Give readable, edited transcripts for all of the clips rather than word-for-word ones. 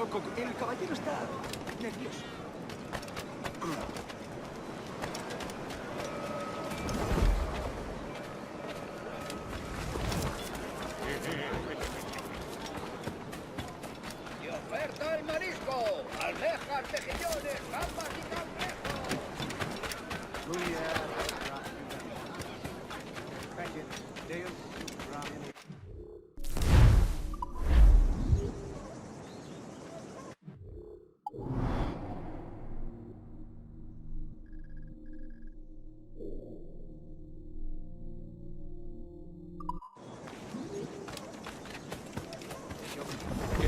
El caballero está nervioso. ¡Y oferta el marisco! ¡Almejas, mejillones, gambas y cangrejos!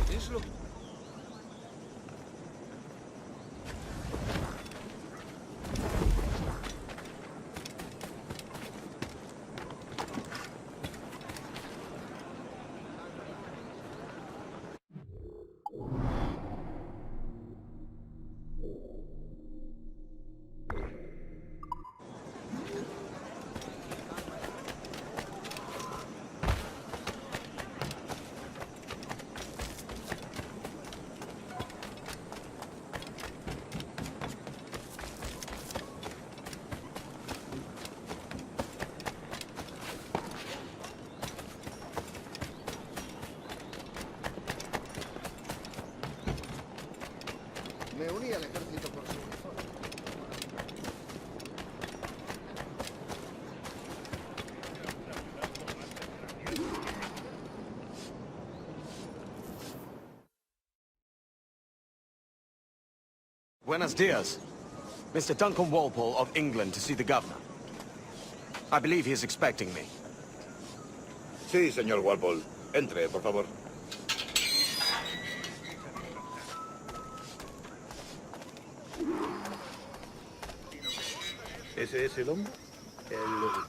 ¿Qué es lo que...? Me uní al ejército por su uniforme. Buenos dias. Mr. Duncan Walpole of England to see the governor. I believe he is expecting me. Sí, señor Walpole. Entre, por favor. ¿Ese es el hombre?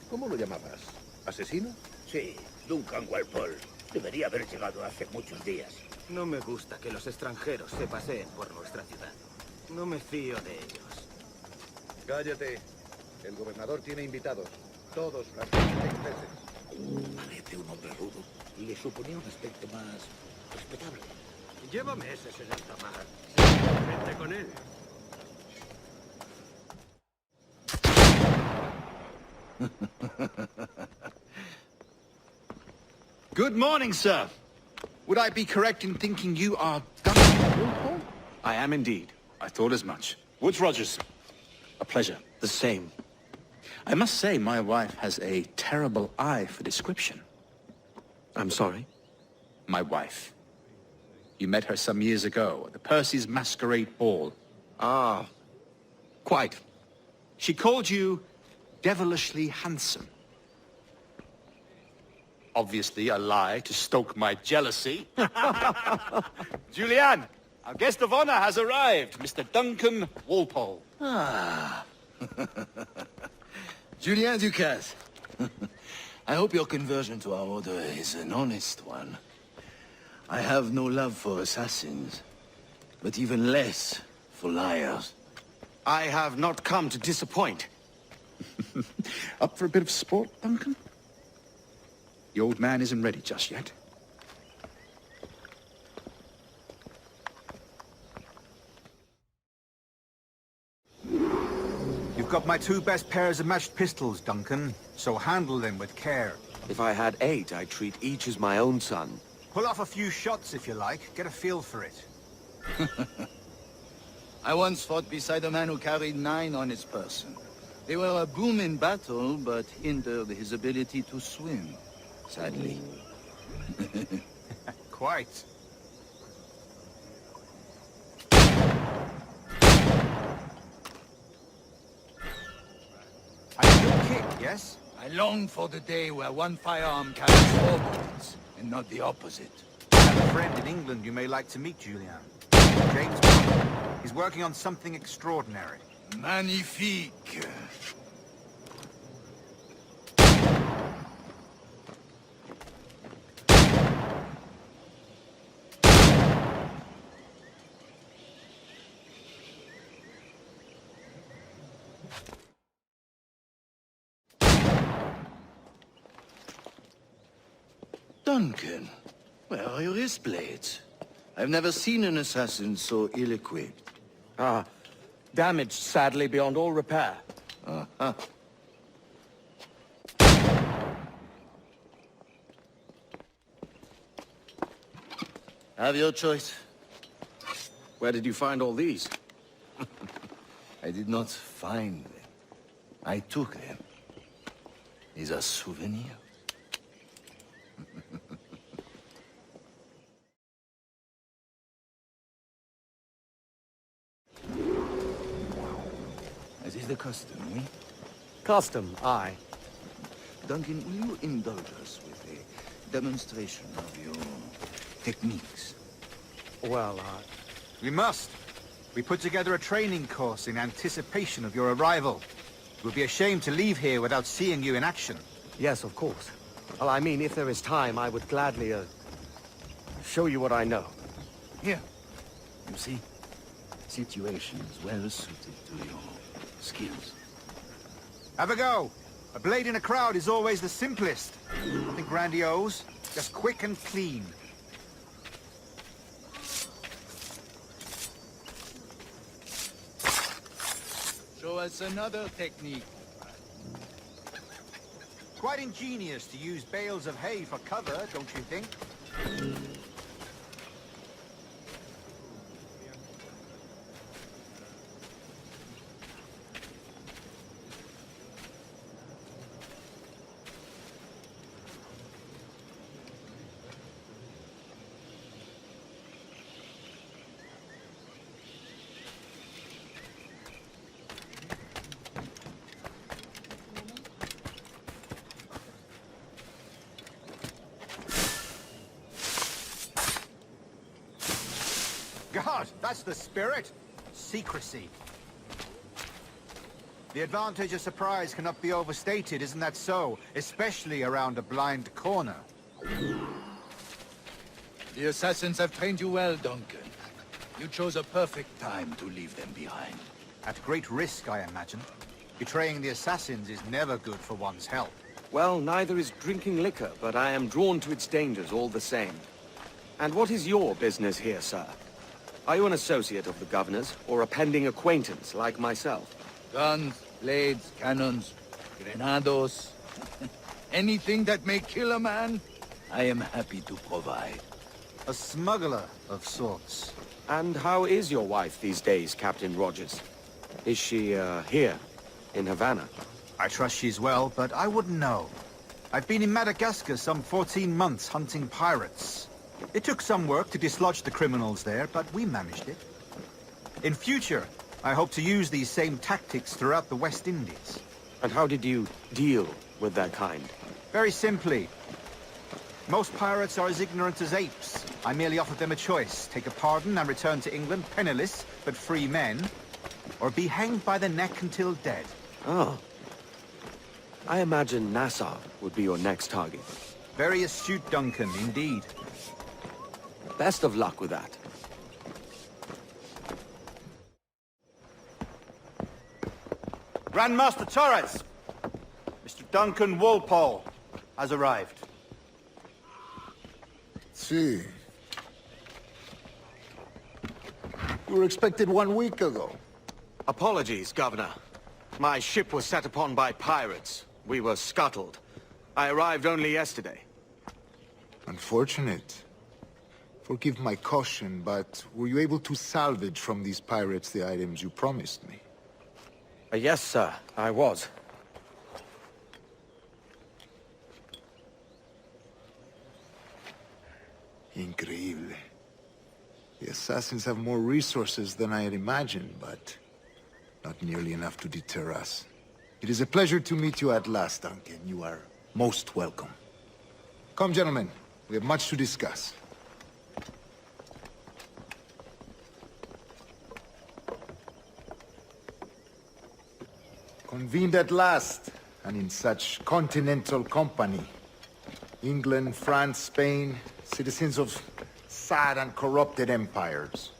¿Cómo lo llamabas? ¿Asesino? Sí, Duncan Walpole. Debería haber llegado hace muchos días. No me gusta que los extranjeros se paseen por nuestra ciudad. No me fío de ellos. Cállate. El gobernador tiene invitados. Todos franceses. Parece un hombre rudo. Le suponía un aspecto más respetable. Lleva meses en alta mar. Vente con él. Good morning, sir. Would I be correct in thinking you are Duncan Walpole? I am indeed. I thought as much. Woods Rogers. A pleasure. The same. I must say, my wife has a terrible eye for description. I'm sorry? My wife. You met her some years ago at the Percy's Masquerade Ball. Ah, quite. She called you devilishly handsome. Obviously a lie to stoke my jealousy. Julianne, our guest of honor has arrived, Mr. Duncan Walpole. Ah. Julien Ducasse. I hope your conversion to our order is an honest one. I have no love for assassins, but even less for liars. I have not come to disappoint. Up for a bit of sport, Duncan? The old man isn't ready just yet. You've got my 2 best pairs of matched pistols, Duncan, so handle them with care. If I had 8, I'd treat each as my own son. Pull off a few shots if you like, get a feel for it. I once fought beside a man who carried 9 on his person. They were a boom in battle, but hindered his ability to swim, sadly. Quite. I still kick, yes? I long for the day where one firearm carries 4 bullets, and not the opposite. I have a friend in England you may like to meet, Julian. James Bond. He's working on something extraordinary. Magnifique. Duncan, where are your wrist blades? I've never seen an assassin so ill-equipped. Ah, damaged sadly beyond all repair. Uh-huh. Have your choice. Where did you find all these? I did not find them. I took them. Is a souvenir. As is the custom, we? Custom, aye. Duncan, will you indulge us with a demonstration of your techniques? Well, We must. We put together a training course in anticipation of your arrival. It would be a shame to leave here without seeing you in action. yes, of course. Well, I mean, if there is time, I would gladly, show you what I know. Here. You see? Situation is well suited to your skills. Have a go. A blade in a crowd is always the simplest. Nothing grandiose, just quick and clean. Show us another technique. Quite ingenious to use bales of hay for cover, don't you think? God, that's the spirit. Secrecy. The advantage of surprise cannot be overstated, isn't that so? Especially around a blind corner. The assassins have trained you well, Duncan. You chose a perfect time to leave them behind. At great risk, I imagine. Betraying the assassins is never good for one's health. Well, neither is drinking liquor, but I am drawn to its dangers all the same. And what is your business here, sir? Are you an associate of the governor's, or a pending acquaintance like myself? Guns, blades, cannons, grenados. Anything that may kill a man, I am happy to provide. A smuggler of sorts. And how is your wife these days, Captain Rogers? Is she, here, in Havana? I trust she's well, but I wouldn't know. I've been in Madagascar some 14 months hunting pirates. It took some work to dislodge the criminals there, but we managed it. In future, I hope to use these same tactics throughout the West Indies. And how did you deal with that kind? Very simply. Most pirates are as ignorant as apes. I merely offered them a choice. Take a pardon and return to England penniless, but free men, or be hanged by the neck until dead. Oh. I imagine Nassau would be your next target. Very astute, Duncan, indeed. Best of luck with that. Grandmaster Torres! Mr. Duncan Walpole has arrived. See. You were expected 1 week ago. Apologies, Governor. My ship was set upon by pirates. We were scuttled. I arrived only yesterday. Unfortunate. Forgive my caution, but were you able to salvage from these pirates the items you promised me? Yes, sir, I was. Increíble. The assassins have more resources than I had imagined, but not nearly enough to deter us. It is a pleasure to meet you at last, Duncan. You are most welcome. Come, gentlemen. We have much to discuss. Convened at last, and in such continental company. England, France, Spain, citizens of sad and corrupted empires.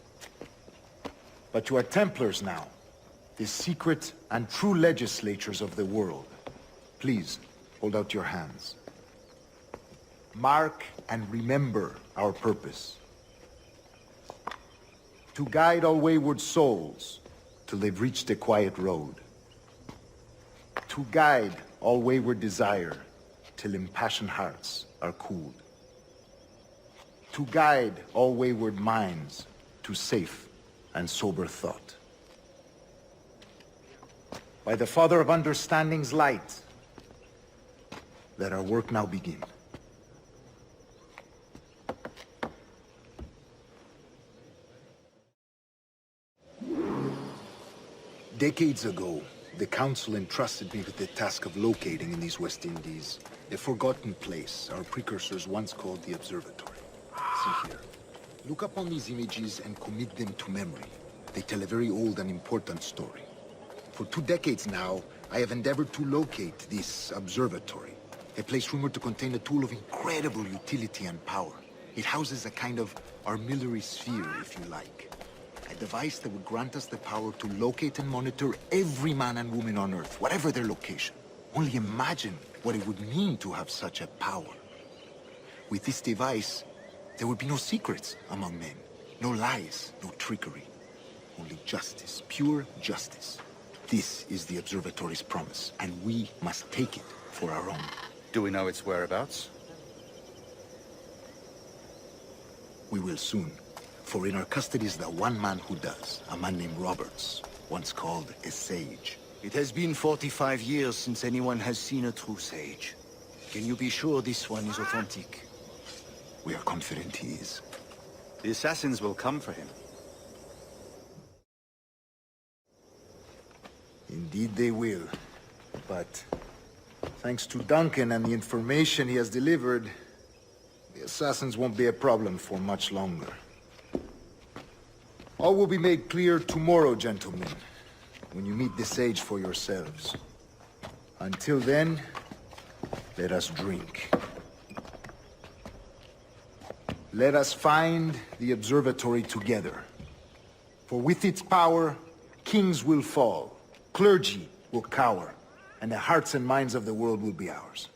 But you are Templars now, the secret and true legislatures of the world. Please, hold out your hands. Mark and remember our purpose. To guide all wayward souls till they've reached a quiet road. To guide all wayward desire till impassioned hearts are cooled. To guide all wayward minds to safe and sober thought. By the Father of Understanding's light, let our work now begin. Decades ago, the Council entrusted me with the task of locating in these West Indies a forgotten place our precursors once called the Observatory. See here. Look upon these images and commit them to memory. They tell a very old and important story. For 2 decades now, I have endeavored to locate this observatory, a place rumored to contain a tool of incredible utility and power. It houses a kind of armillary sphere, if you like. A device that would grant us the power to locate and monitor every man and woman on Earth, whatever their location. Only imagine what it would mean to have such a power. With this device, there would be no secrets among men, no lies, no trickery. Only justice, pure justice. This is the observatory's promise, and we must take it for our own. Do we know its whereabouts? We will soon. For in our custody is the one man who does, a man named Roberts, once called a sage. It has been 45 years since anyone has seen a true sage. Can you be sure this one is authentic? We are confident he is. The assassins will come for him. Indeed they will. But thanks to Duncan and the information he has delivered, the assassins won't be a problem for much longer. All will be made clear tomorrow, gentlemen, when you meet the sage for yourselves. Until then, let us drink. Let us find the observatory together. For with its power, kings will fall, clergy will cower, and the hearts and minds of the world will be ours.